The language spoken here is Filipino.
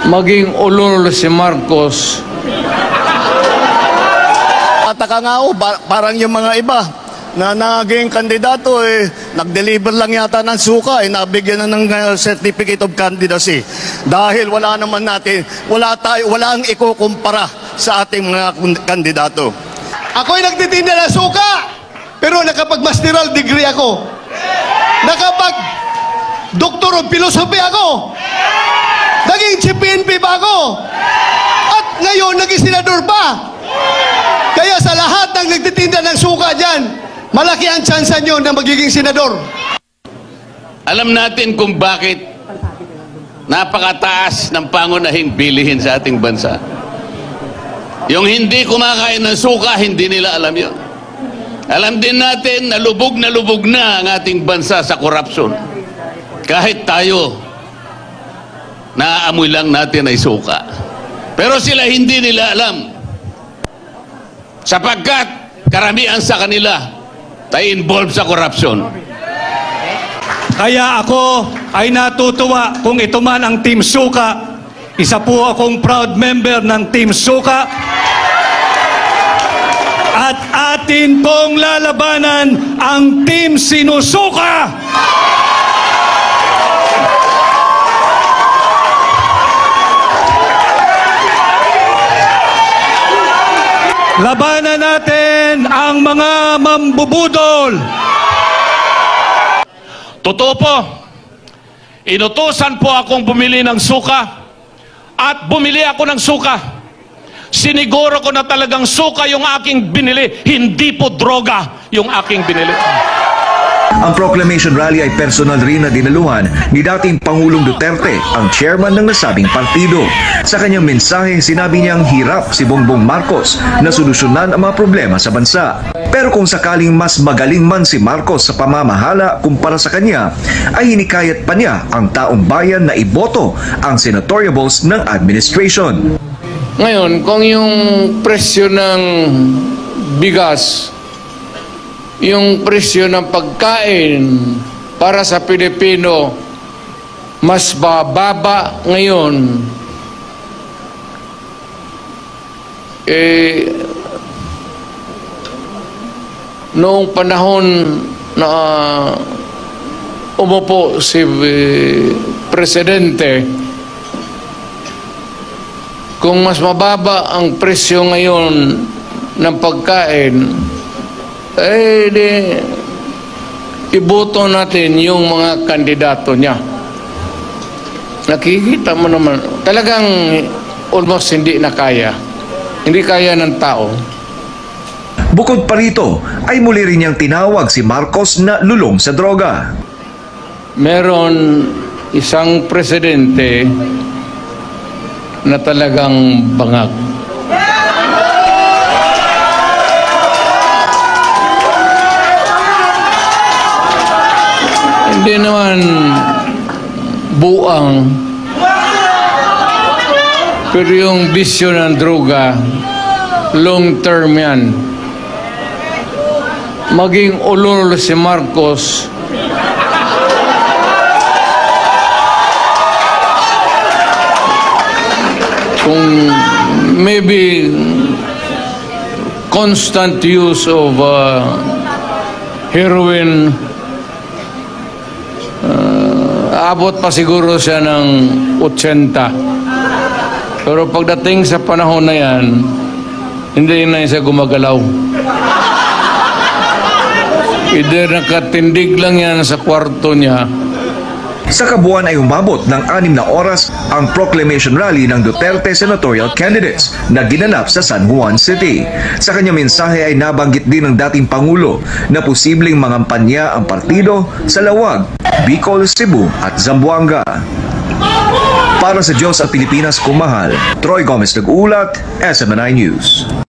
maging ulol si Marcos. Ataka nga parang yung mga iba na naging kandidato nag-deliver lang yata ng suka nabigyan na ng certificate of candidacy dahil wala naman natin walang ikukumpara sa ating mga kandidato. Ako'y nagtitinda ng suka pero nakapag-masteral degree ako, nakapag-doctor of philosophy ako, naging CPNP pa ako, at ngayon naging senador pa. Kaya sa lahat ng nagtitinda ng suka dyan, malaki ang tsansa nyo na magiging senador. Alam natin kung bakit napakataas ng pangunahing bilihin sa ating bansa. Yung hindi kumakain ng suka, hindi nila alam yun. Alam din natin na lubog na ang ating bansa sa korupsyon. Kahit tayo, naaamoy lang natin ay suka. Pero sila hindi nila alam. Sapagkat karamihan sa kanila ay involved sa korupsyon. Kaya ako ay natutuwa kung ito man ang Team Suka. Isa po akong proud member ng Team Suka. At atin pong lalabanan ang Team Sinusuka. Labanan natin ang mga mambubudol. Totoo po, inutusan po akong bumili ng suka at bumili ako ng suka. Siniguro ko na talagang suka yung aking binili, hindi po droga yung aking binili. Ang proclamation rally ay personal rin na dinaluhan ni dating Pangulong Duterte, ang chairman ng nasabing partido. Sa kanyang mensahe, sinabi niyang hirap si Bongbong Marcos na solusyonan ang mga problema sa bansa. Pero kung sakaling mas magaling man si Marcos sa pamamahala kumpara sa kanya, ay hinikayat pa niya ang taong bayan na iboto ang senatoriables ng administration. Ngayon, kung yung presyo ng bigas, yung presyo ng pagkain para sa Pilipino mas bababa ngayon, noong panahon na umupo si Presidente, kung mas mababa ang presyo ngayon ng pagkain, iboto natin yung mga kandidato niya. Nakikita mo naman, talagang almost hindi na kaya. Hindi kaya ng tao. Bukod pa rito, ay muli rin niyang tinawag si Marcos na lulong sa droga. Meron isang presidente na talagang bangag. Hindi naman buang, pero yung bisyo ng droga, long term yan. Maging ulol si Marcos, kung maybe constant use of heroin, abot pa siguro siya ng 80. Pero pagdating sa panahon na yan, hindi na siya gumagalaw. Either nakatindig lang yan sa kwarto niya. Sa kabuuan ay umabot ng 6 na oras ang proclamation rally ng Duterte senatorial candidates na ginanap sa San Juan City. Sa kanyang mensahe ay nabanggit din ng dating Pangulo na posibleng mangampanya ang partido sa Lawag, Bicol, Cebu at Zamboanga. Para sa Diyos at Pilipinas kumahal, Troy Gomez nag-uulat, SMNI News.